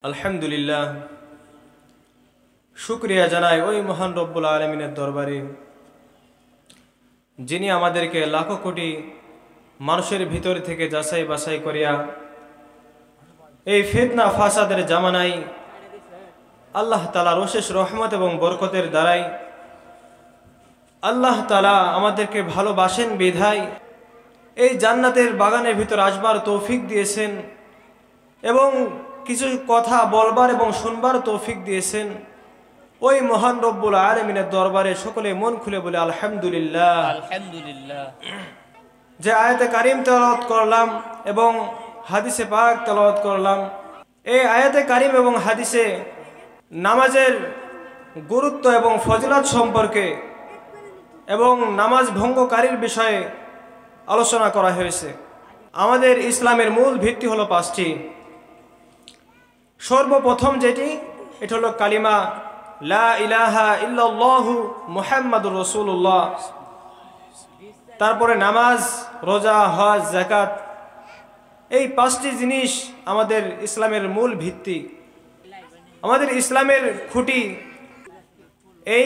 আলহামদুলিল্লাহ, শুকরিয়া জানাই ওই মহান রব্বুল আলামিনের দরবারে যিনি আমাদেরকে লাখো কোটি মানুষের ভিতর থেকে যাচাই বাছাই করিয়া এই ফিতনা ফাসাদের জামানায় আল্লাহ তাআলার অশেষ রহমত এবং বরকতের দ্বারাই আল্লাহ তাআলা আমাদেরকে ভালোবাসেন বিধায় এই জান্নাতের বাগানের ভিতর আসবার তৌফিক দিয়েছেন এবং কিছু কথা বলবার এবং শুনবার তৌফিক দিয়েছেন। ওই মহান রব্বুল আলামিনের দরবারে সকলে মন খুলে বলে আলহামদুলিল্লাহ। আলহামদুলিল্লাহ। যে আয়াতে কারিম তেলাওয়াত করলাম এবং হাদিসে পাক তেলাওয়াত করলাম, এই আয়াতে কারিম এবং হাদিসে নামাজের গুরুত্ব এবং ফজিলত সম্পর্কে এবং নামাজ ভঙ্গকারীর বিষয়ে আলোচনা করা হয়েছে। আমাদের ইসলামের মূল ভিত্তি হলো পাঁচটি। সর্বপ্রথম যেটি, এটা হলো কালিমা লা ইলাহা ইল্লাল্লাহু মুহাম্মাদুর রাসূলুল্লাহ। তারপরে নামাজ, রোজা, হজ, যাকাত, এই পাঁচটি জিনিস আমাদের ইসলামের মূল ভিত্তি, আমাদের ইসলামের খুঁটি। এই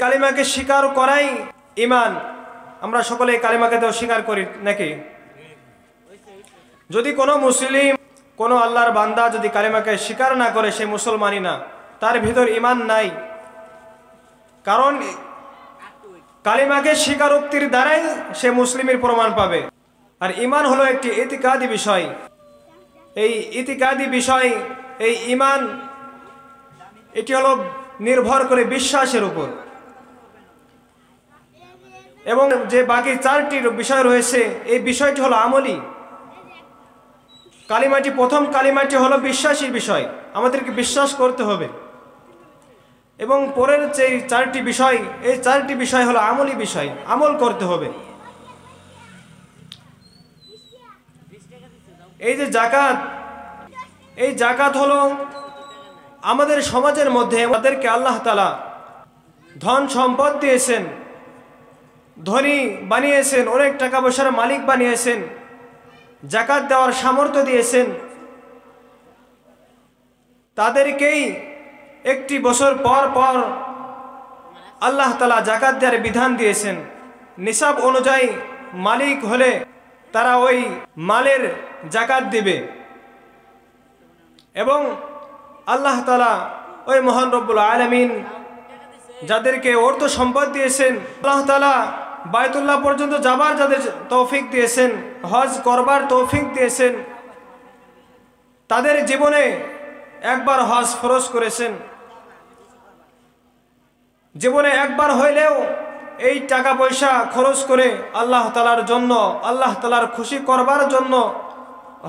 কালিমাকে স্বীকার করাই ঈমান। আমরা সকলে এই কালিমাকে তো স্বীকার করি নাকি? যদি কোনো মুসলিম, কোনো আল্লাহর বান্দা যদি কালিমাকে স্বীকার না করে, সে মুসলমানই না, তার ভিতর ঈমান নাই। কারণ কালিমাকে স্বীকারোক্তির দ্বারাই সে মুসলিমের প্রমাণ পাবে। আর ঈমান হলো একটি ইতিকাদি বিষয়। এই ইতিকাদি বিষয়, এই ঈমান, এটি হলো নির্ভর করে বিশ্বাসের উপর। এবং যে বাকি চারটি বিষয় রয়েছে, এই বিষয়টি হলো আমলি। কালিমাটি, প্রথম কালিমাটি হলো বিশ্বাসী বিষয়, আমাদেরকে বিশ্বাস করতে হবে। এবং পরের যে চারটি বিষয়, এই চারটি বিষয় হলো আমলি বিষয়, আমল করতে হবে। এই যে যাকাত, এই যাকাত হলো আমাদের সমাজের মধ্যে আমাদেরকে আল্লাহ তাআলা ধন সম্পদ দিয়েছেন, ধনী বানিয়েছেন, অনেক টাকা পয়সার মালিক বানিয়েছেন, যাকাত দেওয়ার সামর্থ্য দিয়েছেন। তাদেরকেই একটি বছর পর পর আল্লাহ তাআলা যাকাত দেওয়ার বিধান দিয়েছেন। নিসাব অনুযায়ী মালিক হলে তারা ওই মালের যাকাত দিবে। এবং আল্লাহ তাআলা ওই মহান রব্বুল আলামিন যাদেরকে অর্থ সম্পদ দিয়েছেন, আল্লাহ তাআলা বায়তুল্লাহ পর্যন্ত যাবার যাদের তৌফিক দিয়েছেন, হজ করবার তৌফিক দিয়েছেন, তাদের জীবনে একবার হজ ফরজ করেছেন। জীবনে একবার হইলেও এই টাকা পয়সা খরচ করে আল্লাহ তাআলার জন্য, আল্লাহ তাআলার খুশি করবার জন্য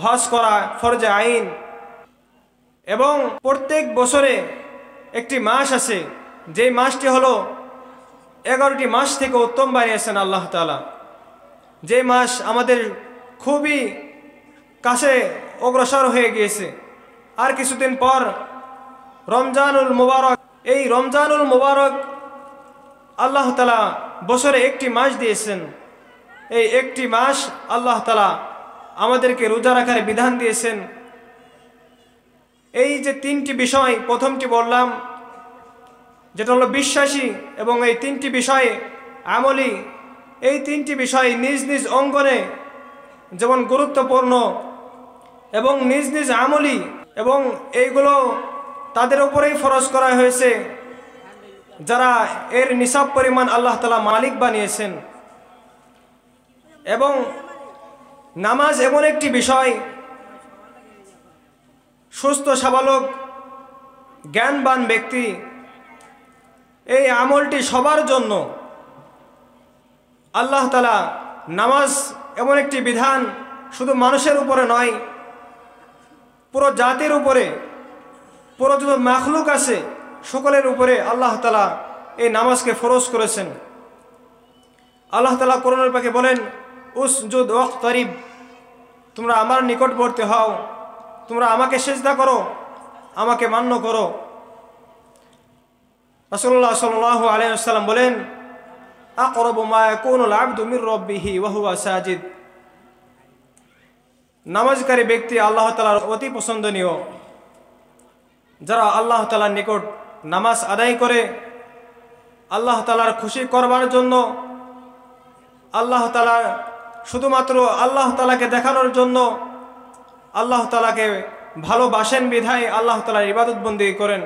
হজ করা ফরজে আইন। এবং প্রত্যেক বছরে একটি মাস আছে, যেই মাসটি হলো 11টি মাস থেকে উত্তম বানিয়েছেন আল্লাহ তাআলা। যে মাস আমাদের খুবই কাছে অগ্রসর হয়ে গিয়েছে। আর কিছুদিন পর রমজানুল মুবারক। এই রমজানুল মুবারক আল্লাহ তাআলা বছরে একটি মাস দিয়েছেন। এই একটি মাস আল্লাহ তাআলা আমাদেরকে রোজা রাখার বিধান দিয়েছেন। এই যে তিনটি বিষয়, প্রথমটি বললাম যেটা হলো বিশ্বাসী, এবং এই তিনটি বিষয়ে আমলি। এই তিনটি বিষয় নিজ নিজ অঙ্গনে যেমন গুরুত্বপূর্ণ এবং নিজ নিজ আমলি, এবং এইগুলো তাদের উপরেই ফরজ করা হয়েছে যারা এর নিসাব পরিমাণ আল্লাহ তাআলা মালিক বানিয়েছেন। এবং নামাজ এমন একটি বিষয়, সুস্থ স্বাভাবিক জ্ঞানবান ব্যক্তি এই আমলটি সবার জন্য। আল্লাহ তাআলা নামাজ এমন একটি বিধান শুধু মানুষের উপরে নয়, পুরো জাতির উপরে, পুরো যত মাখলুক আছে সকলের উপরে আল্লাহ তাআলা এই নামাজকে ফরজ করেছেন। আল্লাহ তাআলা কোরআনের পাকে বলেন, উসজুদ ওয়াকতারিব, তোমরা আমার নিকটবর্তী হও, তোমরা আমাকে সিজদা করো, আমাকে মান্য করো। রাসূলুল্লাহ সাল্লাল্লাহু আলাইহি ওয়াসাল্লাম বলেন, আকরাবু মা ইয়াকুনুল আবদু মির রাব্বিহি ওয়া হুয়া সাজিদ। নামাজকারী ব্যক্তি আল্লাহ তাআলার অতি পছন্দনীয়। যারা আল্লাহ তাআলার নিকট নামাজ আদায় করে আল্লাহ তাআলার খুশি করবার জন্য, আল্লাহ তাআলা শুধুমাত্র আল্লাহ তাআলাকে দেখানোর জন্য, আল্লাহ তাআলাকে ভালোবাসেন বিধায় আল্লাহ তাআলার ইবাদত বন্দেগী করেন,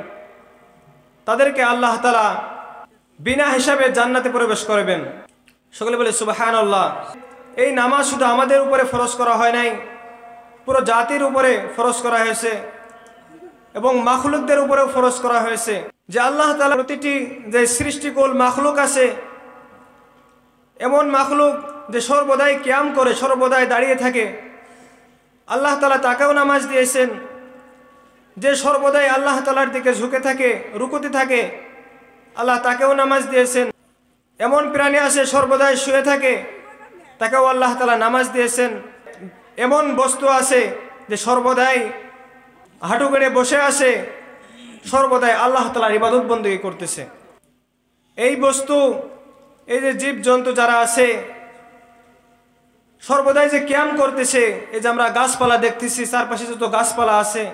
তাদেরকে আল্লাহ তাআলা বিনা হিসাবে জান্নাতে প্রবেশ করবেন। সকলে বলে সুবহানাল্লাহ। এই নামাজ শুধু আমাদের উপরে ফরজ করা হয় নাই, পুরো জাতির উপরে ফরজ করা হয়েছে এবং মাখলুকদের উপরেও ফরজ করা হয়েছে। যে আল্লাহ তাআলা প্রতিটি যে সৃষ্টিকুল মাখলুক আছে, এমন মাখলুক যে সর্বদাই কিয়াম করে, সর্বদাই দাঁড়িয়ে থাকে, আল্লাহ তাআলা তাকেও নামাজ দিয়েছেন। যে সর্বদাই আল্লাহ তাআলার দিকে ঝুঁকে থাকে, রুকুতে থাকে, আল্লাহ তাকেও নামাজ দিয়েছেন। এমন প্রাণী আছে সর্বদাই শুয়ে থাকে, তাকেও আল্লাহ তাআলা নামাজ দিয়েছেন। এমন বস্তু আছে যে সর্বদাই হাঁটু গেড়ে বসে আছে, সর্বদাই আল্লাহ তাআলার ইবাদত বন্দেগী করতেছে। এই বস্তু, এই যে জীব জন্তু যারা আছে সর্বদাই যে কিয়াম করতেছে, এই যে আমরা গাছপালা দেখতেছি, চারপাশে যত গাছপালা আছে,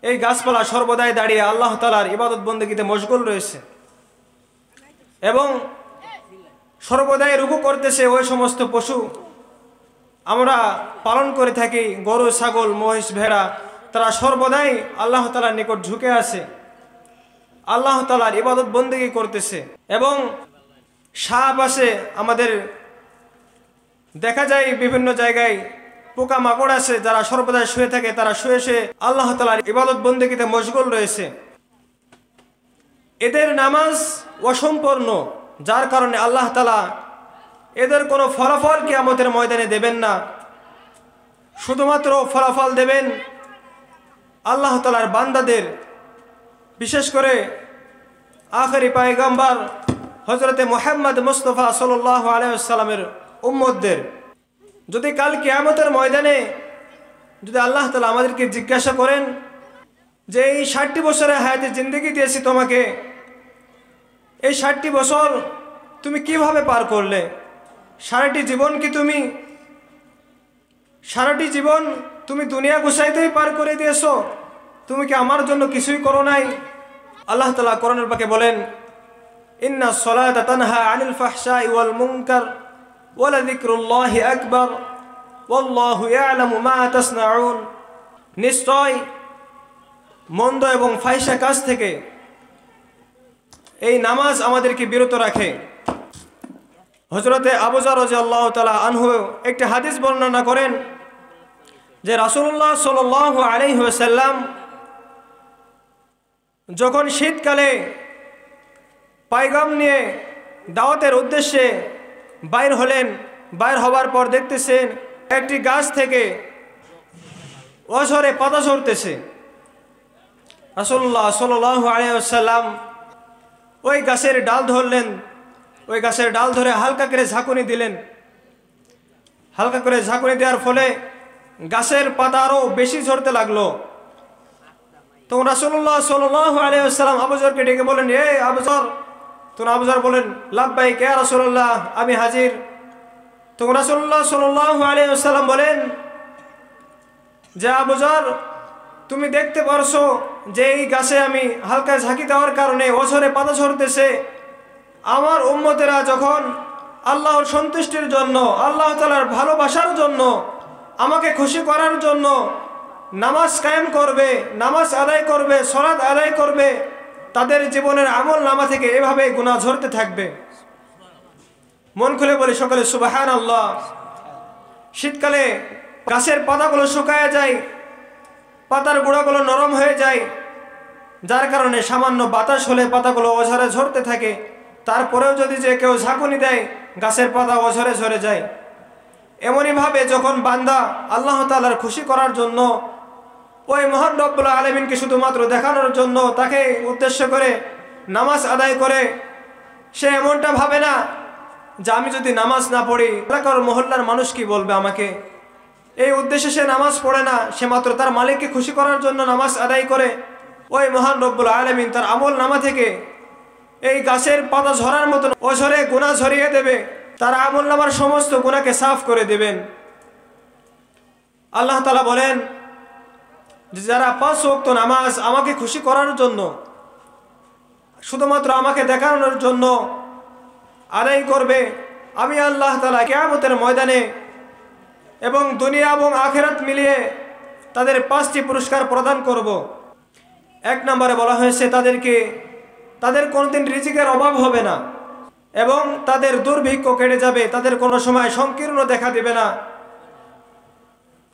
এই গাছপালা সর্বদাই দাঁড়িয়ে আল্লাহ তাআলার ইবাদত বন্দেগীতে মশগুল রয়েছে এবং সর্বদাই রুকু করতেছে। ওই সমস্ত পশু আমরা পালন করে থাকি, গরু, ছাগল, মহিষ, ভেড়া, তারা সর্বদাই আল্লাহ তাআলার নিকট ঝুঁকে আছে, আল্লাহ তাআলার ইবাদত বন্দেগী করতেছে। এবং সাপ আছে, আমাদের দেখা যায় বিভিন্ন জায়গায় পোকা মাকড় আছে, যারা সর্বদাই শুয়ে থাকে, তারা শুয়ে শুয়ে আল্লাহ তাআলার ইবাদত বন্দেগীতে মশগুল রয়েছে। এদের নামাজ অসম্পূর্ণ, যার কারণে আল্লাহ তাআলা এদের কোনো ফলাফল কিয়ামতের ময়দানে দেবেন না। শুধুমাত্র ফলাফল দেবেন আল্লাহ তাআলার বান্দাদের, বিশেষ করে আখেরি পয়গম্বর হযরতে মুহাম্মদ মুস্তাফা সাল্লাল্লাহু আলাইহি ওয়াসাল্লামের উম্মতদের। যদি কাল কিয়ামতের ময়দানে যদি আল্লাহ তাআলা আমাদেরকে জিজ্ঞাসা করেন যে এই 60টি বছরের হায়াতে জিন্দেগি দিয়েছি তোমাকে, এই 60টি বছর তুমি কিভাবে পার করলে? সারাটি জীবন তুমি দুনিয়া গুছাইতেই পার করে দিয়েছো, তুমি কি আমার জন্য কিছুই করো নাই? আল্লাহ তাআলা কোরআনের পাকে বলেন, ইন্নাস সালাতা তানহা আনিল ফাহশাই ওয়াল মুনকার ওয়ালা যিকরুল্লাহি আকবার ওয়াল্লাহু ইয়ালামু মা তাসনাউন। নিশ্চয় মন্দ এবং ফাহিশা কাজ থেকে এই নামাজ আমাদেরকে বিরত রাখে। হযরতে আবু যর রাদিয়াল্লাহু তাআলা আনহু একটি হাদিস বর্ণনা করেন যে রাসূলুল্লাহ সাল্লাল্লাহু আলাইহি ওয়াসাল্লাম যখন শীতকালে পয়গাম নিয়ে দাওয়াতের উদ্দেশ্যে বাইর হলেন, বাইর হবার পর দেখতেছেন একটি গাছ থেকে অঝরে পাতা ঝরতেছে। রাসূলুল্লাহ সাল্লাল্লাহু আলাইহি ওয়াসাল্লাম ওই গাছের ডাল ধরলেন, ওই গাছের ডাল ধরে হালকা করে ঝাঁকুনি দিলেন। হালকা করে ঝাঁকুনি দেওয়ার ফলে গাছের পাতা আরও বেশি ঝরতে লাগলো। তখন রাসূলুল্লাহ সাল্লাল্লাহু আলাইহি ওয়াসাল্লাম আবু যরকে ডেকে বলেন, এ আবু যর। তখন আবু যর বলেন, লাব্বাইক ইয়া রাসূলুল্লাহ, আমি হাজির। তখন রাসূলুল্লাহ সাল্লাল্লাহু আলাইহি ওয়াসাল্লাম বলেন যে আবু যর, তুমি দেখতে পারছো যে এই গাছে আমি হালকা ঝাঁকি দেওয়ার কারণে অঝরে পাতা ঝরতেছে। আমার উম্মতেরা যখন আল্লাহর সন্তুষ্টির জন্য, আল্লাহ তাআলার ভালোবাসার জন্য, আমাকে খুশি করার জন্য নামাজ কায়েম করবে, নামাজ আদায় করবে, সালাত আদায় করবে, তাদের জীবনের আমল নামা থেকে এভাবে গুনাহ ঝরতে থাকবে। মন খুলে বলি সকলে সুবহানাল্লাহ। শীতকালে গাছের পাতাগুলো শুকায় যায়, পাতার গোড়াগুলো নরম হয়ে যায়, যার কারণে সামান্য বাতাস হলে পাতাগুলো অঝরে ঝরতে থাকে। তারপরেও যদি যে কেউ ঝাঁকুনি দেয়, গাছের পাতা অঝরে ঝরে যায়। এমনইভাবে যখন বান্দা আল্লাহ তাআলার খুশি করার জন্য, ওই মহান রব্বুল আলামিনকে শুধুমাত্র দেখানোর জন্য তাকে উদ্দেশ্য করে নামাজ আদায় করে, সে এমনটা ভাবে না যে আমি যদি নামাজ না পড়ি এলাকার মহল্লার মানুষ কি বলবে আমাকে। এই উদ্দেশ্যে সে নামাজ পড়ে না, সে মাত্র তার মালিককে খুশি করার জন্য নামাজ আদায় করে। ওই মহান রব্বুল আলামিন তার আমল নামা থেকে এই গাছের পাতা ঝরার মতন অঝরে গুনাহ ঝরিয়ে দেবে, তার আমল নামার সমস্ত গুনাহকে সাফ করে দেবেন। আল্লাহ তাআলা বলেন যে যারা 5 ওয়াক্ত নামাজ আমাকে খুশি করার জন্য, শুধুমাত্র আমাকে দেখানোর জন্য আদায় করবে, আমি আল্লাহ তাআলা কিয়ামতের ময়দানে এবং দুনিয়া এবং আখিরাত মিলিয়ে তাদের 5টি পুরস্কার প্রদান করব। 1 নম্বরে বলা হয়েছে তাদের কোনোদিন রিজিকের অভাব হবে না এবং তাদের দুর্ভিক্ষ কেটে যাবে, তাদের কোনো সময় সংকীর্ণ দেখা দেবে না।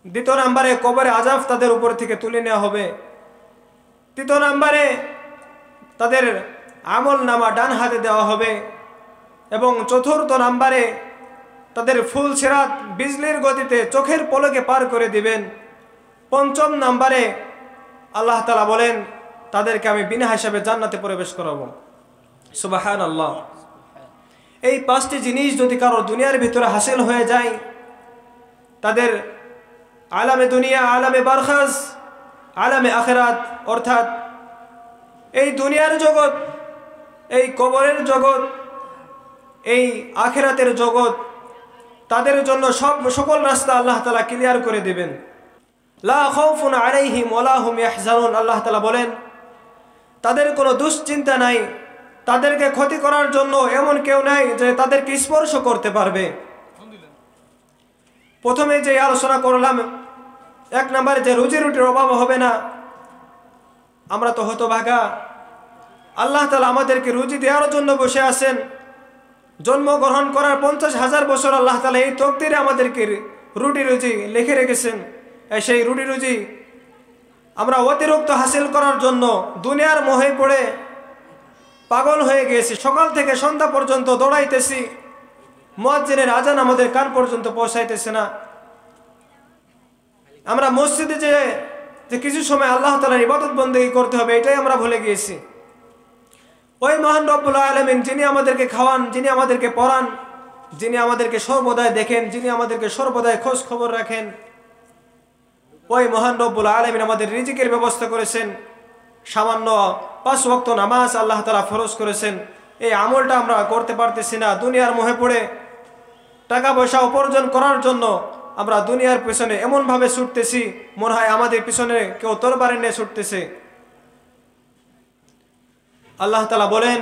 2 নম্বরে কবরে আযাব তাদের উপর থেকে তুলে নেওয়া হবে। 3 নম্বরে তাদের আমল নামা ডান হাতে দেওয়া হবে এবং 4 নম্বরে তাদের ফুল সিরাত বিজলির গতিতে চোখের পলকে পার করে দিবেন। 5 নম্বরে আল্লাহ তাআলা বলেন তাদেরকে আমি বিনা হিসাবে জান্নাতে প্রবেশ করাবো। সুবহানাল্লাহ। এই 5টি জিনিস যদি কারো দুনিয়ার ভিতরে হাসিল হয়ে যায়, তাদের আলামে দুনিয়া, আলামে বারখাস, আলামে আখিরাত, অর্থাৎ এই দুনিয়ার জগৎ, এই কবরের জগৎ, এই আখিরাতের জগৎ, তাদের জন্য সকল রাস্তা আল্লাহ তাআলা ক্লিয়ার করে দিবেন। লা খাউফুন আলাইহিম ওয়ালা হুম ইয়াহজানুন। আল্লাহ তাআলা বলেন তাদের কোনো দুশ্চিন্তা নাই, তাদেরকে ক্ষতি করার জন্য এমন কেউ নাই যে তাদেরকে স্পর্শ করতে পারবে। প্রথমে যে আলোচনা করলাম 1 নম্বরে যে রুজি রুটির অভাব হবে না, আমরা তো হতভাগা। আল্লাহ তাআলা আমাদেরকে রুজি দেওয়ার জন্য বসে আছেন। জন্মগ্রহণ করার 50,000 বছর আল্লাহ তাআলা এই তকদিরে আমাদেরকে রুটি রুজি লিখে রেখেছেন। সেই রুটি রুজি আমরা অতিরিক্ত হাসিল করার জন্য দুনিয়ার মোহে পড়ে পাগল হয়ে গিয়েছি। সকাল থেকে সন্ধ্যা পর্যন্ত দৌড়াইতেছি, মুয়াজ্জিনের আজান আমাদের কান পর্যন্ত পৌঁছাইতেছে না। আমরা মসজিদে যে কিছু সময় আল্লাহ তাআলার ইবাদত বন্দেগী করতে হবে, এটাই আমরা ভুলে গিয়েছি। ওই মহান রব্বুল আলামিন যিনি আমাদেরকে খাওয়ান, যিনি আমাদেরকে পড়ান, যিনি আমাদেরকে সর্বদাই দেখেন, যিনি আমাদেরকে সর্বদাই খোঁজ খবর রাখেন, ওই মহান রব্বুল আলামিন আমাদের রিজিকের ব্যবস্থা করেছেন। সামান্য 5 ওয়াক্ত নামাজ আল্লাহ তাআলা ফরজ করেছেন। এই আমলটা আমরা করতে পারতেছি না। দুনিয়ার মোহে পড়ে টাকা পয়সা উপার্জন করার জন্য আমরা দুনিয়ার পিছনে এমনভাবে ছুটতেছি, মনে হয় আমাদের পিছনে কেউ তরবারি নিয়ে ছুটতেছে। আল্লাহ তাআলা বলেন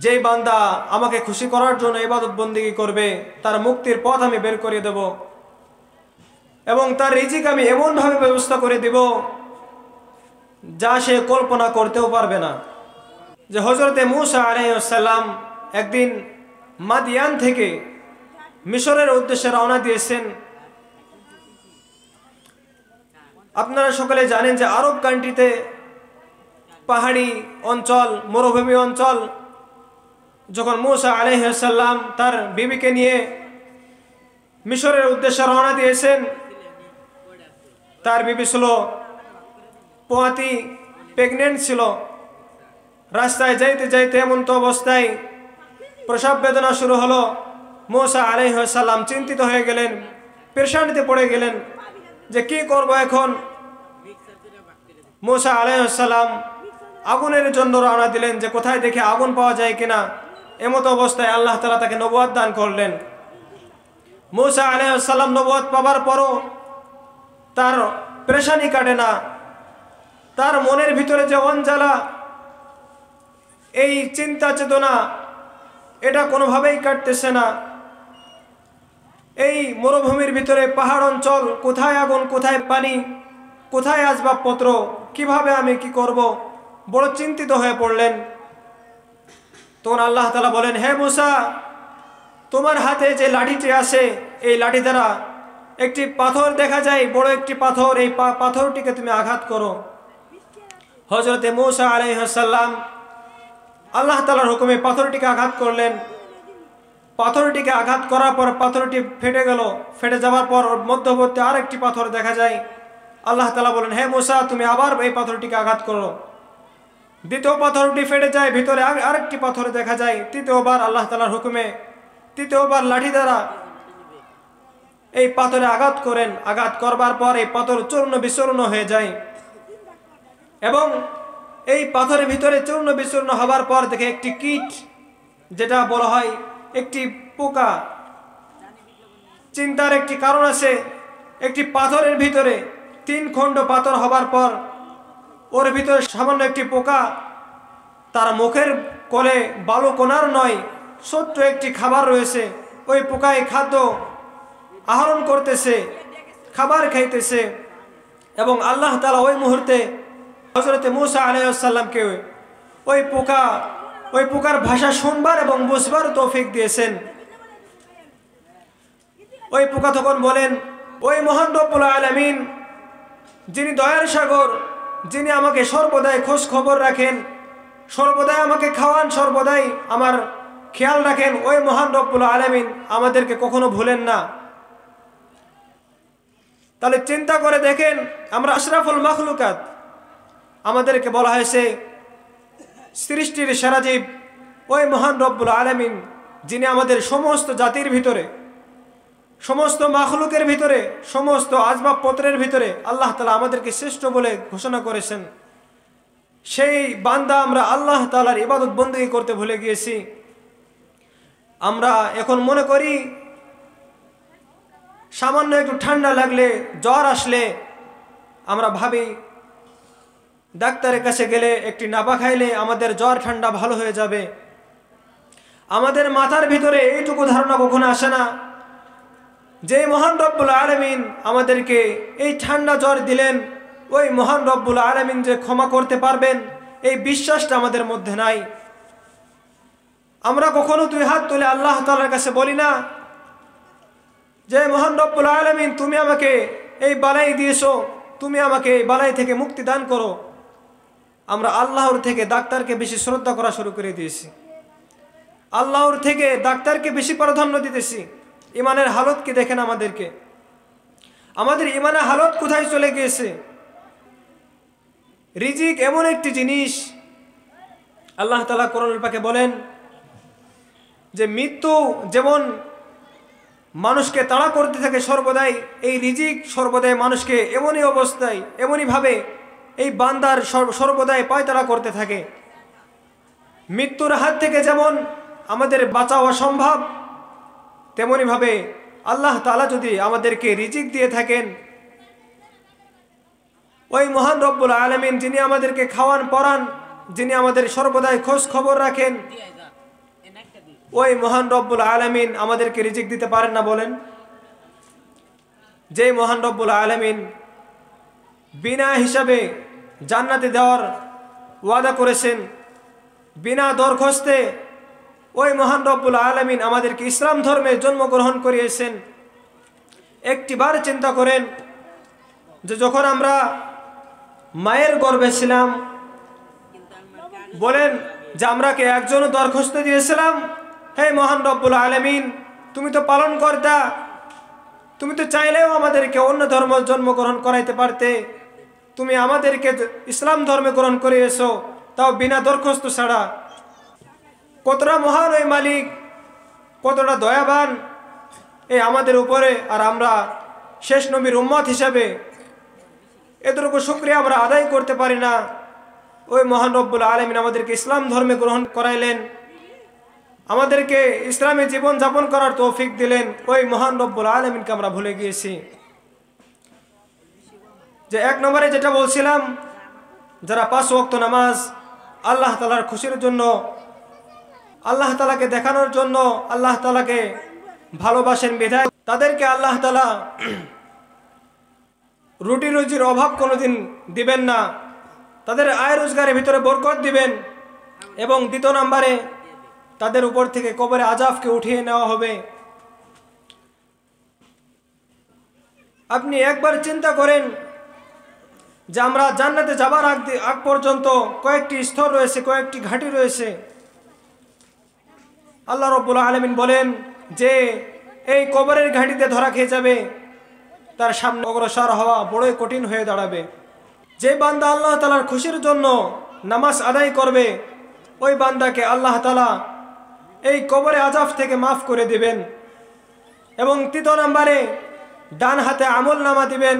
যেই বান্দা আমাকে খুশি করার জন্য ইবাদত বন্দেগী করবে, তার মুক্তির পথ আমি বের করে দেব এবং তার রিজিক আমি এমনভাবে ব্যবস্থা করে দেব যা সে কল্পনা করতেও পারবে না। যে হযরতে মূসা আলাইহিস সালাম একদিন মাদিয়ান থেকে মিশরের উদ্দেশ্যে রওনা দিয়েছেন। আপনারা সকলে জানেন যে আরব কান্ট্রিতে পাহাড়ি অঞ্চল, মরুভূমি অঞ্চল। যখন মূসা আলাইহিস সালাম তার বিবিকে নিয়ে মিশরের উদ্দেশ্যে রওনা দিয়েছেন, তার বিবি ছিল পোয়াতি, প্রেগনেন্ট ছিল। রাস্তায় যাইতে যাইতে এমন তো অবস্থায় প্রসব বেদনা শুরু হলো। মূসা আলাইহিস সালাম চিন্তিত হয়ে গেলেন, পেরেশানিতে পড়ে গেলেন যে কি করব এখন। মূসা আলাইহিস সালাম আগুনের জন্য রওনা দিলেন যে কোথায় দেখে আগুন পাওয়া যায় কিনা। এমতো অবস্থায় আল্লাহ তাআলা তাকে নবুয়ত দান করলেন। মূসা আলাইহিস সালাম নবুয়ত পাওয়ার পরও তার পেরেশানি কাটে না। তার মনের ভিতরে যে অঞ্জালা, এই চিন্তা চেতনা, এটা কোনোভাবেই কাটতেছে না। এই মরুভূমির ভিতরে পাহাড় অঞ্চল, কোথায় আগুন, কোথায় পানি, কোথায় আসবাবপত্র, কিভাবে আমি কি করব, বড় চিন্তিত হয়ে পড়লেন। তখন আল্লাহ তাআলা বলেন, হে মূসা, তোমার হাতে যে লাঠিটি আছে, এই লাঠি দ্বারা একটি পাথর দেখা যায়, বড় একটি পাথর, এই পাথরটিকে তুমি আঘাত করো। হযরতে মূসা আলাইহিস সালাম আল্লাহ তাআলার হুকুমে পাথরটিকে আঘাত করলেন। পাথরটিকে আঘাত করার পর পাথরটি ফেটে গেল। ফেটে যাওয়ার পর ওর মধ্যবর্তী আরেকটি পাথর দেখা যায়। আল্লাহ তাআলা বলেন, হে মূসা, তুমি আবার এই পাথরটিকে আঘাত করো। দ্বিতীয় পাথরটি ফেটে যায়, ভিতরে আরেকটি পাথর দেখা যায়। তৃতীয়বার আল্লাহ তাআলার হুকুমে তৃতীয়বার লাঠি দ্বারা এই পাথরে আঘাত করেন। আঘাত করবার পর এই পাথর চূর্ণ বিচূর্ণ হয়ে যায় এবং এই পাথরের ভিতরে চূর্ণ বিচূর্ণ হবার পর দেখে একটি কীট, যেটা বলা হয় একটি পোকা। চিন্তার একটি কারণ আছে একটি পাথরের ভিতরে 3 খণ্ড পাথর হবার পর ওর ভিতরে সামান্য একটি পোকা, তার মুখের কোলে বালু কোনার নয়, ছোট্ট একটি খাবার রয়েছে। ওই পোকায় খাদ্য আহরণ করতেছে, খাবার খাইতেছে, এবং আল্লাহ তাআলা ওই মুহূর্তে হযরত মূসা আলাইহিস সালামকে ওই পোকার ভাষা শুনবার এবং বুঝবার তৌফিক দিয়েছেন। ওই পোকা তখন বলেন, ওই মহান রব্বুল আলামিন, যিনি দয়ার সাগর, যিনি আমাকে সর্বদাই খোঁজ খবর রাখেন, সর্বদাই আমাকে খাওয়ান, সর্বদাই আমার খেয়াল রাখেন, ওই মহান রব্বুল আলামিন আমাদেরকে কখনো ভুলেন না। তাহলে চিন্তা করে দেখেন, আমরা আশরাফুল মাখলুকাত, আমাদেরকে বলা হয়েছে সৃষ্টির সেরা জীব ওই মহান রব্বুল আলামিন, যিনি আমাদের সমস্ত জাতির ভিতরে, সমস্ত মাখলুকের ভিতরে, সমস্ত আসবাবপত্রের ভিতরে আল্লাহ তাআলা আমাদেরকে শ্রেষ্ঠ বলে ঘোষণা করেছেন। সেই বান্দা আমরা আল্লাহ তাআলার ইবাদত বন্দেগী করতে ভুলে গিয়েছি। আমরা এখন মনে করি সামান্য একটু ঠান্ডা লাগলে, জ্বর আসলে আমরা ভাবি ডাক্তারের কাছে গেলে একটি নাপা খাইলে আমাদের জ্বর ঠান্ডা ভালো হয়ে যাবে। আমাদের মাথার ভিতরে এইটুকু ধারণা কখনো আসে না যে মহান রব্বুল আলামিন আমাদেরকে এই ঠান্ডা জ্বর দিলেন, ওই মহান রব্বুল আলামিন যে ক্ষমা করতে পারবেন, এই বিশ্বাসটা আমাদের মধ্যে নাই। আমরা কখনো 2 হাত তুলে আল্লাহ তাআলার কাছে বলি না যে মহান রব্বুল আলামিন, তুমি আমাকে এই বালাই দিয়েছো, তুমি আমাকে এই বালাই থেকে মুক্তি দান করো। আমরা আল্লাহর থেকে ডাক্তারকে বেশি শ্রদ্ধা করা শুরু করে দিয়েছি, আল্লাহর থেকে ডাক্তারকে বেশি প্রাধান্য দিতেছি। ইমানের হালত কি দেখেন আমাদেরকে, আমাদের ইমানের হালত কোথায় চলে গিয়েছে। রিজিক এমন একটি জিনিস, আল্লাহ তাআলা কোরআনুল পাকে বলেন যে মৃত্যু যেমন মানুষকে তাড়া করতে থাকে সর্বদাই, এই রিজিক সর্বদাই মানুষকে এমনই অবস্থায়, এমনইভাবে এই বান্দার সর্বদাই পায়তারা করতে থাকে। মৃত্যুর হাত থেকে যেমন আমাদের বাঁচাও অসম্ভব, তেমনইভাবে আল্লাহ তাআলা যদি আমাদেরকে রিজিক দিয়ে থাকেন, ওই মহান রব্বুল আলামিন, যিনি আমাদেরকে খাওয়ান পরান, যিনি আমাদের সর্বদাই খোঁজ খবর রাখেন, ওই মহান রব্বুল আলামিন আমাদেরকে রিজিক দিতে পারেন না বলেন? যে মহান রব্বুল আলামিন বিনা হিসাবে জান্নাতে দেওয়ার ওয়াদা করেছেন, বিনা দরখাস্তে ওই মহান রব্বুল আলামিন আমাদেরকে ইসলাম ধর্মে জন্মগ্রহণ করিয়েছেন। একটিবার চিন্তা করেন যে যখন আমরা মায়ের গর্ভে ছিলাম, বলেন যে আমরা কে একজনও দরখাস্ত দিয়েছিলাম, হে মহান রব্বুল আলামিন, তুমি তো পালন কর্তা, তুমি তো চাইলেও আমাদেরকে অন্য ধর্ম জন্মগ্রহণ করাইতে পারতে, তুমি আমাদেরকে ইসলাম ধর্মে গ্রহণ করিয়েছো, তাও বিনা দরখাস্ত ছাড়া। কতটা মহান ওই মালিক, কতটা দয়াবান এই আমাদের উপরে, আর আমরা শেষ নবীর উম্মত হিসাবে এতটুকু শুকরিয়া আমরা আদায় করতে পারি না। ওই মহান রব্বুল আলামিন আমাদেরকে ইসলাম ধর্মে গ্রহণ করাইলেন, আমাদেরকে ইসলামে জীবন যাপন করার তৌফিক দিলেন। ওই মহান রব্বুল আলামিনকে আমরা ভুলে গিয়েছি। যে 1 নম্বরে যেটা বলছিলাম, যারা 5 ওয়াক্ত নামাজ আল্লাহ তাআলার খুশির জন্য, আল্লাহ তাআলাকে দেখানোর জন্য, আল্লাহ তাআলাকে ভালোবাসেন বিধায় তাদেরকে আল্লাহ তাআলা রুটি রুজির অভাব কোনোদিন দিবেন না, তাদের আয় রোজগারের ভিতরে বরকত দিবেন। এবং 2 নম্বরে তাদের উপর থেকে কবরে আযাবকে উঠিয়ে নেওয়া হবে। আপনি একবার চিন্তা করেন যে আমরা জান্নাতে যাবার আগ পর্যন্ত কয়েকটি স্তর রয়েছে, কয়েকটি ঘাঁটি রয়েছে। আল্লাহ রাব্বুল আলামিন বলেন যে এই কবরের ঘাঁটিতে ধরা খেয়ে যাবে, তার সামনে অগ্রসর হওয়া বড়ই কঠিন হয়ে দাঁড়াবে। যে বান্দা আল্লাহ তাআলার খুশির জন্য নামাজ আদায় করবে, ওই বান্দাকে আল্লাহ তাআলা এই কবরে আযাব থেকে মাফ করে দিবেন। এবং 3 নম্বরে ডান হাতে আমল নামা দিবেন।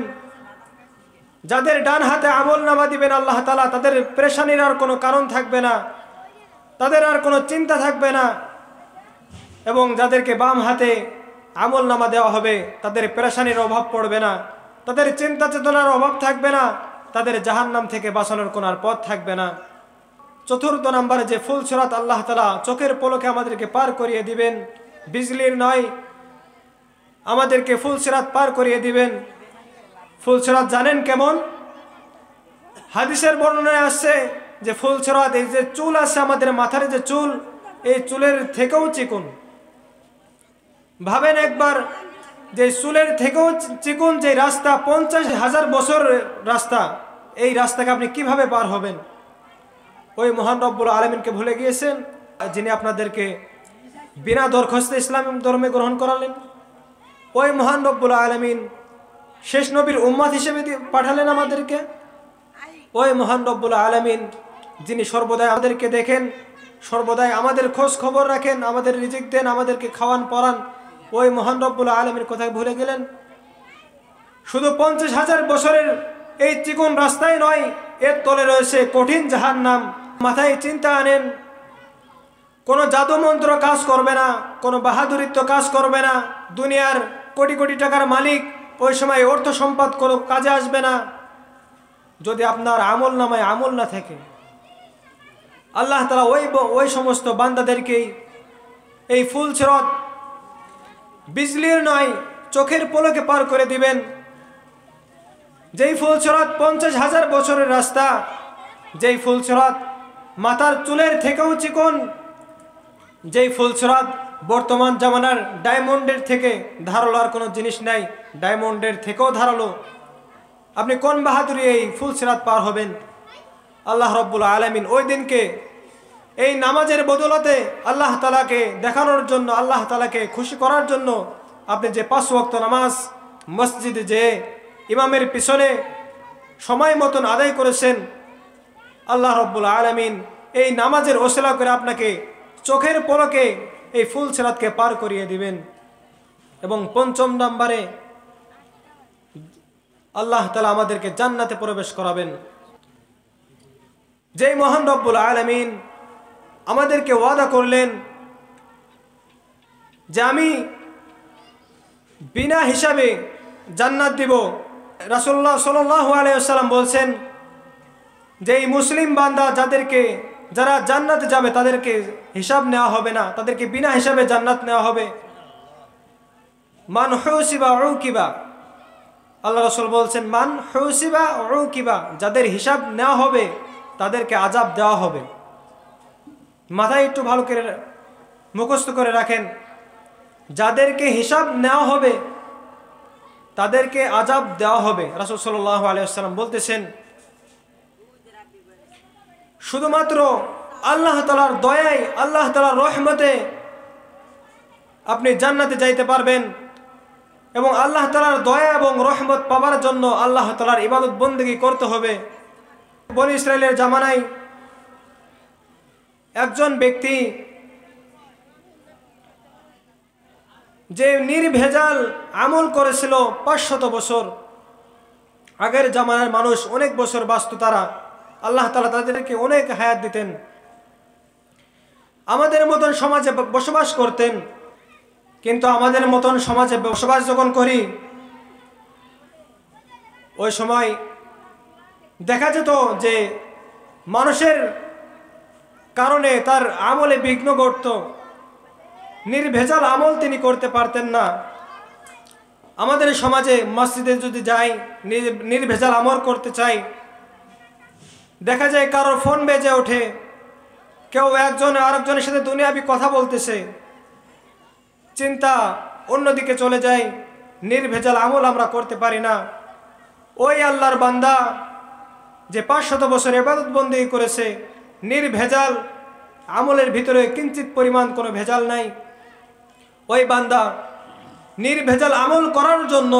যাদের ডান হাতে আমল নামা দিবেন আল্লাহ তাআলা, তাদের পেরেশানির আর কোনো কারণ থাকবে না, তাদের আর কোনো চিন্তা থাকবে না। এবং যাদেরকে বাম হাতে আমল নামা দেওয়া হবে, তাদের পেরেশানির অভাব পড়বে না। তাদের চিন্তা চেতনার অভাব থাকবে না, তাদের জাহান্নাম থেকে বাঁচানোর কোনো আর পথ থাকবে না। চতুর্থ নম্বরে যে ফুলসিরাত আল্লাহ তাআলা চোখের পলকে আমাদেরকে পার করিয়ে দিবেন, বিজলির নয়, আমাদেরকে ফুলসিরাত পার করিয়ে দিবেন। ফুলসিরাত জানেন কেমন? হাদিসের বর্ণনায় আসছে যে ফুলসিরাত, এই যে চুল আছে আমাদের মাথার যে চুল, এই চুলের থেকেও চিকন। ভাবেন একবার, যে চুলের থেকেও চিকন যে রাস্তা, 50,000 বছর রাস্তা, এই রাস্তাকে আপনি কিভাবে পার হবেন? ওই মহান রব্বুল আলামিনকে ভুলে গিয়েছেন, যিনি আপনাদেরকে বিনা দরখাস্তে ইসলাম ধর্মে গ্রহণ করালেন। ওই মহান রব্বুল আলামিন শেষ নবীর উম্মত হিসেবে পাঠালেন আমাদেরকে। ওই মহান রব্বুল আলামিন যিনি সর্বদাই আমাদেরকে দেখেন, সর্বদাই আমাদের খোঁজ খবর রাখেন, আমাদের রিজিক দেন, আমাদেরকে খাওয়ান পরান, ওই মহান রব্বুল আলামিনের কথা ভুলে গেলেন। শুধু 50,000 বছরের এই চিকন রাস্তায় নয়, এর তলে রয়েছে কঠিন জাহান্নাম। মাথায় চিন্তা আনেন, কোনো জাদু মন্ত্র কাজ করবে না, কোনো বাহাদুরিত্ব কাজ করবে না, দুনিয়ার কোটি কোটি টাকার মালিক ওই সময় অর্থ সম্পদ কোনো কাজে আসবে না যদি আপনার আমল নামায় আমল না থাকে। আল্লাহ তাআলা ওই সমস্ত বান্দাদেরকেই এই ফুলসিরাত বিজলির নয়, চোখের পলকে পার করে দিবেন। যেই ফুলসিরাত 50,000 বছরের রাস্তা, যেই ফুলসিরাত মাথার চুলের থেকেও চিকন, যেই ফুলসিরাত বর্তমান জামানার ডায়মন্ডের থেকে ধারালো আর কোনো জিনিস নাই, ডায়মন্ডের থেকেও ধারালো। আপনি কোন বাহাদুরি এই ফুলসিরাত পার হবেন? আল্লাহ রব্বুল আলামিন ওই দিনকে এই নামাজের বদলতে আল্লাহ তাআলাকে দেখানোর জন্য, আল্লাহ তাআলাকে খুশি করার জন্য আপনি যে 5 ওয়াক্ত নামাজ মসজিদে যে ইমামের পিছনে সময় মতন আদায় করেছেন, আল্লাহ রব্বুল আলামিন এই নামাজের ওসিলা করে আপনাকে চোখের পলকে এই ফুলসিরাতকে পার করিয়ে দিবেন। এবং 5ম নম্বরে আল্লাহ তাআলা আমাদেরকে জান্নাতে প্রবেশ করাবেন। যেই মহান রব্বুল আলামিন আমাদেরকে ওয়াদা করলেন যে আমি বিনা হিসাবে জান্নাত দিব। রাসূলুল্লাহ সাল্লাল্লাহু আলাইহি ওয়াসাল্লাম বলছেন যে এই মুসলিম বান্দা যারা জান্নাতে যাবে তাদেরকে হিসাব নেওয়া হবে না, তাদেরকে বিনা হিসাবে জান্নাত নেওয়া হবে। মান হুসিবা উকিবা, আল্লাহ রাসূল বলছেন মান হুসিবা উকিবা, যাদের হিসাব নেওয়া হবে তাদেরকে আযাব দেওয়া হবে। মাথায় একটু ভালো করে মুখস্থ করে রাখেন, যাদেরকে হিসাব নেওয়া হবে তাদেরকে আযাব দেওয়া হবে। রাসূল সাল্লাল্লাহু আলাইহি ওয়াসাল্লাম বলতেছেন শুধুমাত্র আল্লাহ তাআলার দয়ায়, আল্লাহ তাআলার রহমতে আপনি জান্নাতে যাইতে পারবেন। এবং আল্লাহ তাআলার দয়া এবং রহমত পাওয়ার জন্য আল্লাহ তাআলার ইবাদত বন্দেগী করতে হবে। বনী ইসরাইলের জামানায় একজন ব্যক্তি যে নির্ভেজাল আমল করেছিল 500 বছর, আগের জামানার মানুষ অনেক বছর বাঁচত, তারা আল্লাহ তাআলা তাদেরকে অনেক হায়াত দিতেন, আমাদের মতন সমাজে বসবাস করতেন। কিন্তু আমাদের মতন সমাজে বসবাস যখন করি, ওই সময় দেখা যেত যে মানুষের কারণে তার আমলে বিঘ্ন ঘটত, নির্ভেজাল আমল তিনি করতে পারতেন না। আমাদের সমাজে মসজিদে যদি যাই, নির্ভেজাল আমল করতে চাই, দেখা যায় কারোর ফোন বেজে ওঠে, কেউ একজন আরেকজনের সাথে দুনিয়াবি কথা বলতেছে, চিন্তা অন্যদিকে চলে যায়, নির্ভেজাল আমল আমরা করতে পারি না। ওই আল্লাহর বান্দা যে 500 বছর ইবাদত বন্দেগী করেছে, নির্ভেজাল আমলের ভিতরে কিঞ্চিত পরিমাণ কোনো ভেজাল নাই, ওই বান্দা নির্ভেজাল আমল করার জন্য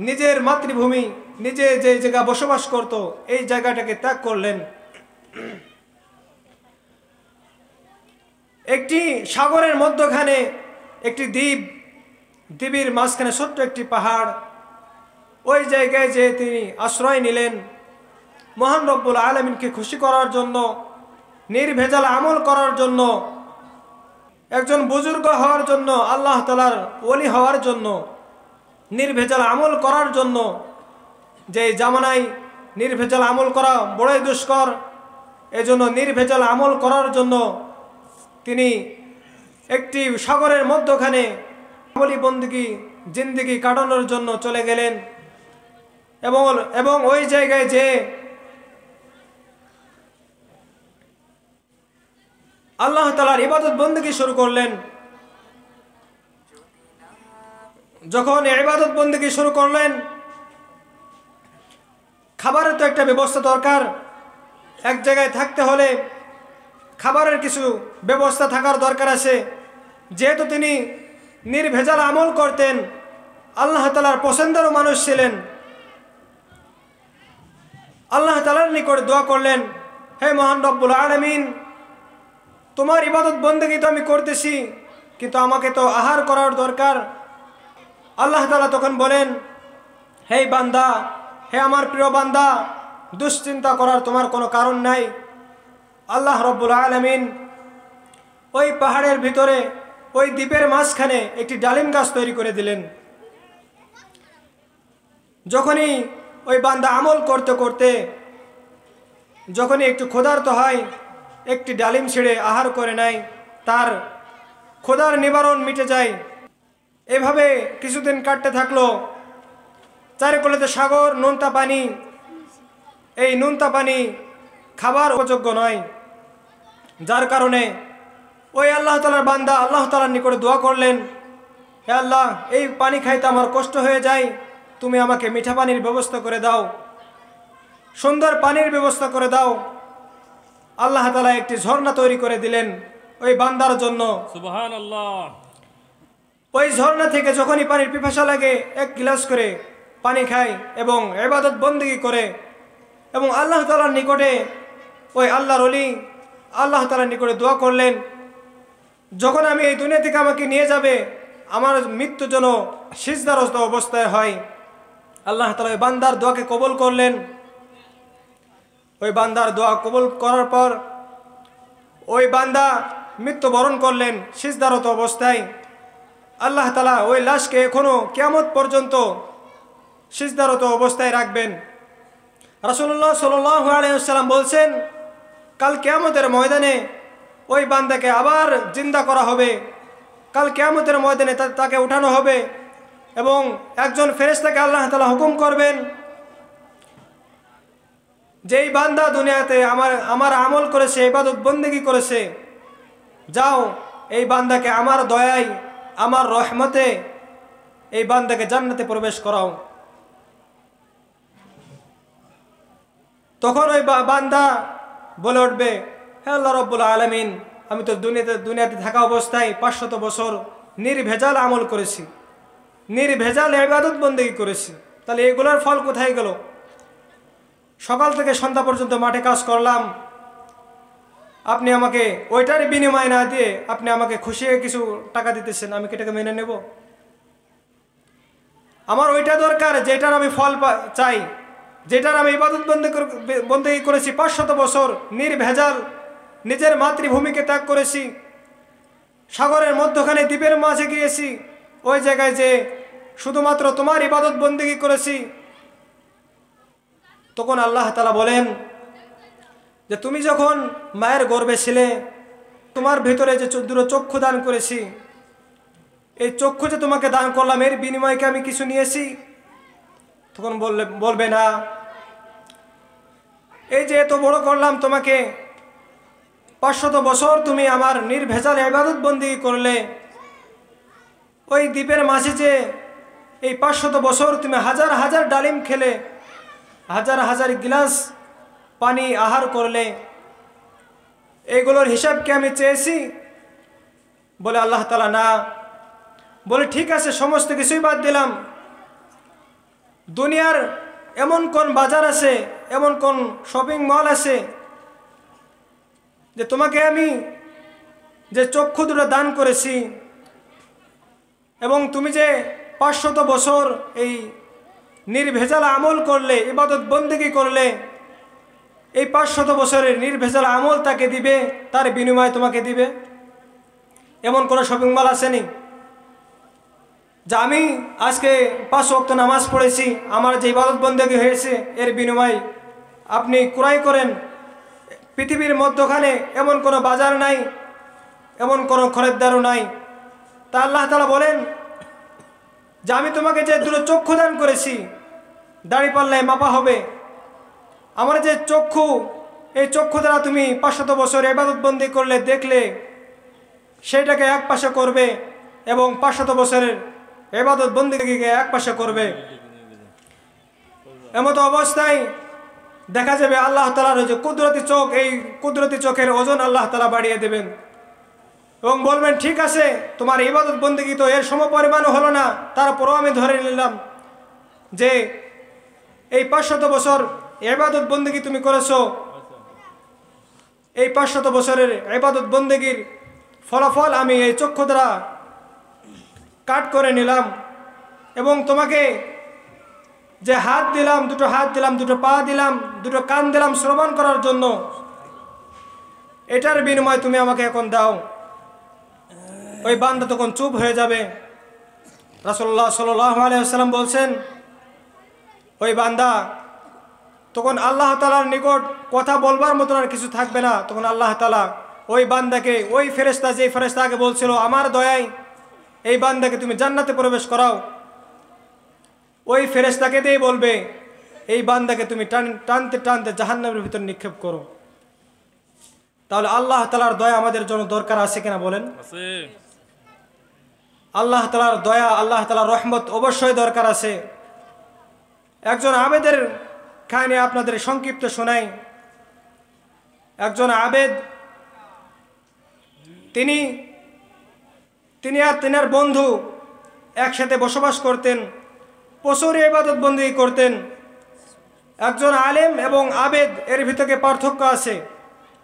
নিজের মাতৃভূমি, নিজে যে জায়গা বসবাস করত, এই জায়গাটাকে ত্যাগ করলেন। একটি সাগরের মধ্যখানে একটি দ্বীপের মাঝখানে ছোট্ট একটি পাহাড়, ওই জায়গায় যে তিনি আশ্রয় নিলেন মহান রব্বুল আলামিনকে খুশি করার জন্য, নির্ভেজাল আমল করার জন্য, একজন বুজুর্গ হওয়ার জন্য, আল্লাহ তাআলার ওলি হওয়ার জন্য। নির্ভেজাল আমল করার জন্য, যে জামানায় নির্ভেজাল আমল করা বড়ই দুষ্কর, এজন্য নির্ভেজাল আমল করার জন্য তিনি একটি সাগরের মধ্যখানে আমলি বন্দিগি জিন্দিগি কাটানোর জন্য চলে গেলেন এবং ওই জায়গায় যে আল্লাহ তাআলার ইবাদত বন্দেগী শুরু করলেন। যখন ইবাদত বন্দেগী শুরু করলেন, খাবারের তো একটা ব্যবস্থা দরকার। এক জায়গায় থাকতে হলে খাবারের কিছু ব্যবস্থা থাকার দরকার আছে। যেহেতু তিনি নির্ভেজাল আমল করতেন, আল্লাহ তাআলার পছন্দেরও মানুষ ছিলেন, আল্লাহ তাআলার নিকট দোয়া করলেন, হে মহান রব্বুল আলামিন, তোমার ইবাদত বন্দেগী তো আমি করতেছি, কিন্তু আমাকে তো আহার করার দরকার। আল্লাহ তাআলা তখন বলেন, হে বান্দা, হে আমার প্রিয় বান্দা, দুশ্চিন্তা করার তোমার কোনো কারণ নাই। আল্লাহ রব্বুল আলামিন ওই পাহাড়ের ভিতরে, ওই দ্বীপের মাঝখানে একটি ডালিম গাছ তৈরি করে দিলেন। যখনই ওই বান্দা আমল করতে করতে যখনই একটু ক্ষুধার্ত হয়, একটি ডালিম ছিঁড়ে আহার করে নেয়, তার ক্ষুধার নিবারণ মিটে যায়। এভাবে কিছুদিন কাটতে থাকলো। চারিকোলেতে সাগর, নোনতা পানি। এই নোনতা পানি খাবার উপযোগ্য নয়, যার কারণে ওই আল্লাহ তাআলার বান্দা আল্লাহ তাআলার নিকটে দোয়া করলেন, হে আল্লাহ, এই পানি খাইতে আমার কষ্ট হয়ে যায়, তুমি আমাকে মিঠা পানির ব্যবস্থা করে দাও, সুন্দর পানির ব্যবস্থা করে দাও। আল্লাহ তাআলা একটি ঝর্ণা তৈরি করে দিলেন ওই বান্দার জন্য। সুবহানাল্লাহ। ওই ঝর্ণা থেকে যখনই পানির পিপাসা লাগে, এক গ্লাস করে পানি খায় এবং ইবাদত বন্দেগী করে এবং আল্লাহ তাআলার নিকটে, ওই আল্লাহর ওলি আল্লাহ তাআলার নিকটে দোয়া করলেন, যখন আমি এই দুনিয়া থেকে আমাকে নিয়ে যাবে, আমার মৃত্যু যেন সিজদারত অবস্থায় হয়। আল্লাহ তাআলা ওই বান্দার দোয়াকে কবুল করলেন। ওই বান্দার দোয়া কবুল করার পর ওই বান্দা মৃত্যুবরণ করলেন সিজদারত অবস্থায়। আল্লাহ তাআলা ওই লাশকে এখনো কিয়ামত পর্যন্ত সিজদারত অবস্থায় রাখবেন। রাসূলুল্লাহ সাল্লাল্লাহু আলাইহি ওয়াসাল্লাম বলছেন, কাল কিয়ামতের ময়দানে ওই বান্দাকে আবার জিন্দা করা হবে। কাল কিয়ামতের ময়দানে তাকে উঠানো হবে এবং একজন ফেরেশতাকে আল্লাহ তাআলা হুকুম করবেন, যেই বান্দা দুনিয়াতে আমার আমল করেছে, ইবাদত বন্দেগী করেছে, যাও এই বান্দাকে আমার দয়ায়, আমার রহমতে এই বান্দাকে জান্নাতে প্রবেশ করাও। তখন ওই বান্দা বলে উঠবে, হে আল্লাহ রব্বুল আলামিন, আমি তো দুনিয়াতে থাকা অবস্থায় 500 বছর নির্ভেজাল আমল করেছি, নির্ভেজাল ইবাদত বন্দেগী করেছি, তাহলে এগুলোর ফল কোথায় গেল? সকাল থেকে সন্ধ্যা পর্যন্ত মাঠে কাজ করলাম, আপনি আমাকে ওইটার বিনিময় না দিয়ে আপনি আমাকে খুশি হয়ে কিছু টাকা দিতেছেন, আমি কি এটাকে মেনে নেব? আমার ওইটা দরকার যেটার আমি ফল চাই, যেটার আমি ইবাদত বন্দেগী করেছি 500 বছর নির্ভেজাল, নিজের মাতৃভূমিকে ত্যাগ করেছি, সাগরের মধ্যখানে দ্বীপের মাঝে গিয়েছি, ওই জায়গায় যে শুধুমাত্র তোমার ইবাদত বন্দেগী করেছি। তখন আল্লাহ তাআলা বলেন যে তুমি যখন মায়ের গর্ভে ছিলে, তোমার ভেতরে যে দুটো চক্ষু দান করেছি, এই চক্ষু যে তোমাকে দান করলাম, এর বিনিময়কে আমি কিছু নিয়েছি? তখন বলবে না। এই যে এত বড় করলাম তোমাকে, 500 বছর তুমি আমার নির্ভেজাল ইবাদত বন্দেগী করলে, ওই দ্বীপের মাঝে যে এই 500 বছর তুমি হাজার হাজার ডালিম খেলে, হাজার হাজার গ্লাস পানি আহার করলে, এইগুলোর হিসাব কি আমি চেয়েছি? বলে আল্লাহ তাআলা না। বলে ঠিক আছে, সমস্ত কিছুই বাদ দিলাম। দুনিয়ার এমন কোন বাজার আছে, এমন কোন শপিং মল আছে যে তোমাকে আমি যে চক্ষু দুটো দান করেছি এবং তুমি যে 500 বছর এই নির্ভেজাল আমল করলে, ইবাদত বন্দেগী করলে, এই 500 বছরের নির্ভেজাল আমল তাকে দিবে, তার বিনিময়ে তোমাকে দিবে? এমন কোনো শপিং মল আসেনি। যে আমি আজকে 5 ওয়াক্ত নামাজ পড়েছি, আমার যে ইবাদত বন্দেগী হয়েছে এর বিনিময় আপনি ক্রয় করেন। পৃথিবীর মধ্যখানে এমন কোনো বাজার নাই, এমন কোনো খরিদ্দারও নাই। তা আল্লাহ তাআলা বলেন যে আমি তোমাকে যে দুটো চক্ষু দান করেছি, দাঁড়িপাল্লায় মাপা হবে। আমার যে চক্ষু, এই চক্ষু দ্বারা তুমি 500 বছর ইবাদত বন্দি করলে, দেখলে সেইটাকে এক পাশে করবে এবং 500 বছরের ইবাদত বন্দিকে এক পাশে করবে। এমত অবস্থায় দেখা যাবে আল্লাহ তাআলার যে কুদরতি চোখ, এই কুদরতি চোখের ওজন আল্লাহ তাআলা বাড়িয়ে দেবেন এবং বলবেন ঠিক আছে, তোমার ইবাদত বন্দিগি তো এর সমপরিমাণও হলো না, তারপরও আমি ধরে নিলাম যে এই 500 বছর ইবাদত বন্দিগি তুমি করেছো, এই 500 বছরের ইবাদত বন্দিগির ফলাফল আমি এই চক্ষু দ্বারা কাট করে নিলাম এবং তোমাকে যে হাত দিলাম, দুটো হাত দিলাম, দুটো পা দিলাম, দুটো কান দিলাম শ্রবণ করার জন্য, এটার বিনিময় তুমি আমাকে এখন দাও। ওই বান্দা তখন চুপ হয়ে যাবে। রাসূলুল্লাহ সাল্লাল্লাহু আলাইহি ওয়াসাল্লাম বলছেন ওই বান্দা তখন আল্লাহ তাআলার নিকট কথা বলবার মতন আর কিছু থাকবে না। তখন আল্লাহ তাআলা ওই বান্দাকে, ওই ফেরেশতা, যে ফেরেশতা আগে বলছিল আমার দয়ায় এই বান্দাকে তুমি জান্নাতে প্রবেশ করাও, ওই ফেরেশতাকে দিয়ে বলবে এই বান্দাকে তুমি টানতে টানতে জাহান্নামের ভিতর নিক্ষেপ করো। তাহলে আল্লাহ তাআলার দয়া আমাদের জন্য দরকার আছে কিনা বলেন? আল্লাহ তাআলার দয়া, আল্লাহ তাআলার রহমত অবশ্যই দরকার আছে। একজন আবেদের কাহিনী আপনাদের সংক্ষিপ্ত শোনাই। একজন আবেদ, তিনি আর তিনার বন্ধু একসাথে বসবাস করতেন, প্রচুর ইবাদত বন্দেগী করতেন। একজন আলেম এবং আবেদ এর ভিতরে পার্থক্য আছে।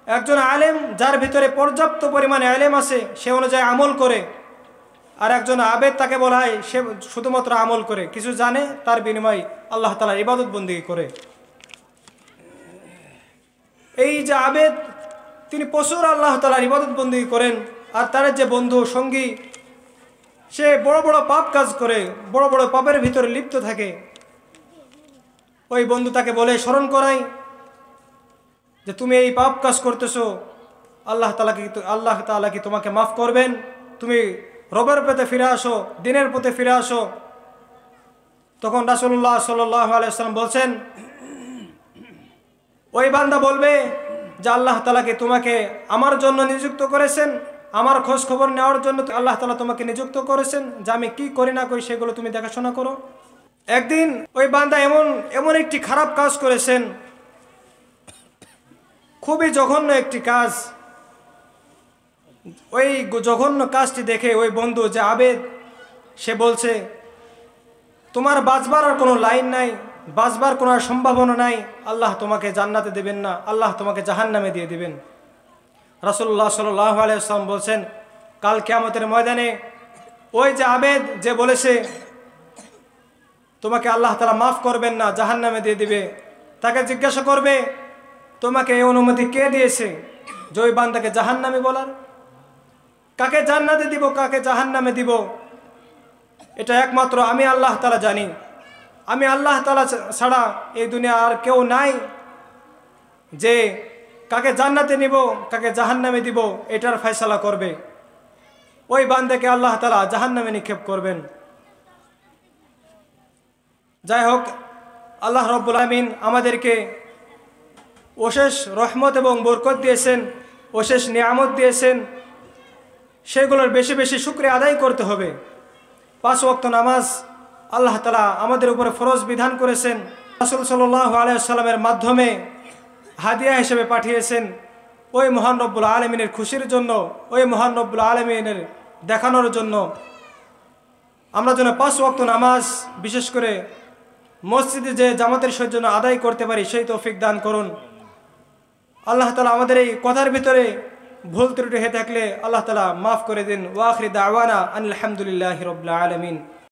একজন আলেম যার ভিতরে পর্যাপ্ত পরিমাণে আলেম আছে, সে অনুযায়ী আমল করে, আর একজন আবেদ তাকে বলা হয় সে শুধুমাত্র আমল করে, কিছু জানে, তার বিনিময়ে আল্লাহ তাআলার ইবাদত বন্দেগী করে। এই যে আবেদ, তিনি প্রচুর আল্লাহ তাআলার ইবাদত বন্দেগী করেন, আর তার যে বন্ধু সঙ্গী সে বড় বড় পাপ কাজ করে, বড় বড় পাপের ভিতরে লিপ্ত থাকে। ওই বন্ধু তাকে বলে, স্মরণ করাই যে তুমি এই পাপ কাজ করতেছো, আল্লাহ তাআলা কি তোমাকে মাফ করবেন? তুমি রবের পথে ফিরে আসো, দিনের পথে ফিরে আসো। তখন রাসূলুল্লাহ সাল্লাল্লাহু আলাইহি ওয়াসাল্লাম বলছেন, ওই বান্দা বলবে যে আল্লাহ তাআলা কি তোমাকে আমার জন্য নিযুক্ত করেছেন, আমার খোঁজ খবর নেওয়ার জন্য আল্লাহ তাআলা তোমাকে নিযুক্ত করেছেন, যে আমি কি করি না করি সেগুলো তুমি দেখাশোনা করো। একদিন ওই বান্দা এমন একটি খারাপ কাজ করেছেন, খুবই জঘন্য একটি কাজ। ওই জঘন্য কাজটি দেখে ওই বন্ধু যে আবেদ, সে বলছে তোমার বাঁচবার আর কোনো লাইন নাই, বাঁচবার কোনো সম্ভাবনা নাই, আল্লাহ তোমাকে জান্নাতে দেবেন না, আল্লাহ তোমাকে জাহান্নামে দিয়ে দিবেন। রাসূলুল্লাহ সাল্লাল্লাহু আলাইহি ওয়াসাল্লাম বলছেন, কাল কিয়ামতের ময়দানে ওই যে আবেদ যে বলেছে তোমাকে আল্লাহ তাআলা মাফ করবেন না, জাহান্নামে দিয়ে দিবে, তাকে জিজ্ঞাসা করবে তোমাকে এই অনুমতি কে দিয়েছে যে ওই বান্দাকে জাহান্নামে বলার? কাকে জান্নাতে দিব, কাকে জাহান্নামে দিব, এটা একমাত্র আমি আল্লাহ তাআলা জানি। আমি আল্লাহ তাআলা ছাড়া এই দুনিয়া আর কেউ নাই যে কাকে জান্নাতে নিব, কাকে জাহান্নামে দিব, এটার ফয়সালা করবে। ওই বান্দাকে আল্লাহ তাআলা জাহান্নামে নিক্ষেপ করবেন। যাই হোক, আল্লাহ রাব্বুল আলামিন আমাদেরকে অশেষ রহমত এবং বরকত দিয়েছেন, অশেষ নিয়ামত দিয়েছেন, সেগুলোর বেশি বেশি শুকরিয়া আদায় করতে হবে। 5 ওয়াক্ত নামাজ আল্লাহ তাআলা আমাদের উপরে ফরজ বিধান করেছেন, রাসূল সাল্লাল্লাহু আলাইহি ওয়াসাল্লামের মাধ্যমে হাদিয়া হিসেবে পাঠিয়েছেন, ওই মহান রব্বুল আলামিনের খুশির জন্য, ওই মহান রব্বুল আলামিনের দেখানোর জন্য। আমরা যেন 5 ওয়াক্ত নামাজ বিশেষ করে মসজিদে যে জামাতের জন্য আদায় করতে পারি, সেই তৌফিক দান করুন। আল্লাহ তাআলা আমাদের এই কথার ভিতরে ভুল ত্রুটি হয়ে থাকলে আল্লাহ তাআলা মাফ করে দিন। ওয়া আখিরি দাওয়ানা আনিল হামদুলিল্লাহি রাব্বিল আলামিন।